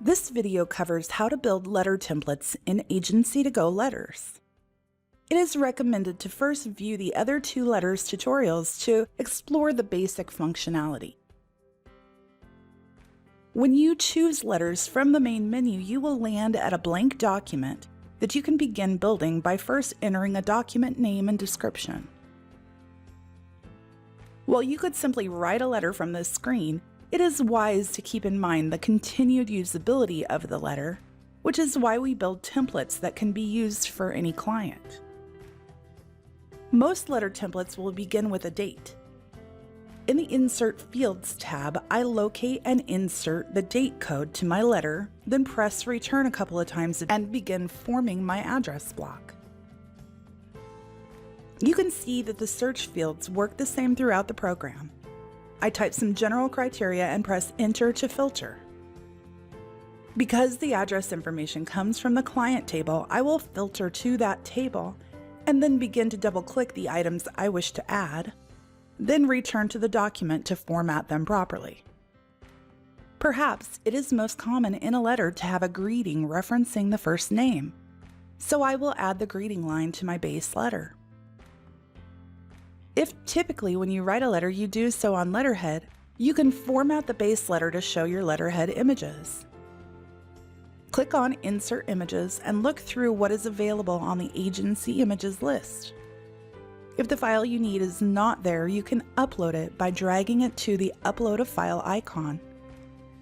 This video covers how to build letter templates in Agency to Go Letters. It is recommended to first view the other two letters tutorials to explore the basic functionality. When you choose letters from the main menu, you will land at a blank document that you can begin building by first entering a document name and description. While you could simply write a letter from this screen, it is wise to keep in mind the continued usability of the letter, which is why we build templates that can be used for any client. Most letter templates will begin with a date. In the Insert Fields tab, I locate and insert the date code to my letter, then press Return a couple of times and begin forming my address block. You can see that the search fields work the same throughout the program. I type some general criteria and press Enter to filter. Because the address information comes from the client table, I will filter to that table and then begin to double-click the items I wish to add, then return to the document to format them properly. Perhaps it is most common in a letter to have a greeting referencing the first name, so I will add the greeting line to my base letter. If typically when you write a letter you do so on letterhead, you can format the base letter to show your letterhead images. Click on Insert Images and look through what is available on the Agency Images list. If the file you need is not there, you can upload it by dragging it to the Upload a File icon.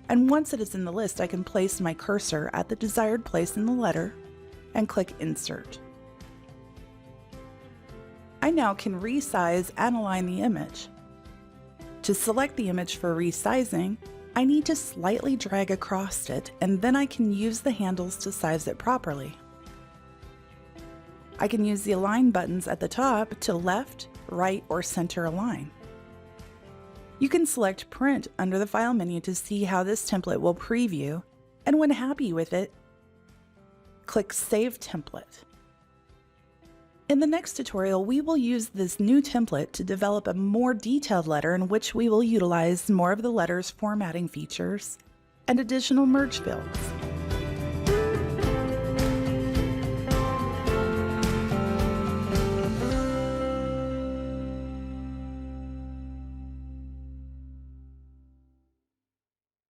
And once it is in the list, I can place my cursor at the desired place in the letter and click Insert. I now can resize and align the image. To select the image for resizing, I need to slightly drag across it, and then I can use the handles to size it properly. I can use the Align buttons at the top to left, right, or center align. You can select Print under the File menu to see how this template will preview, and when happy with it, click Save Template. In the next tutorial, we will use this new template to develop a more detailed letter in which we will utilize more of the letter's formatting features and additional merge fields.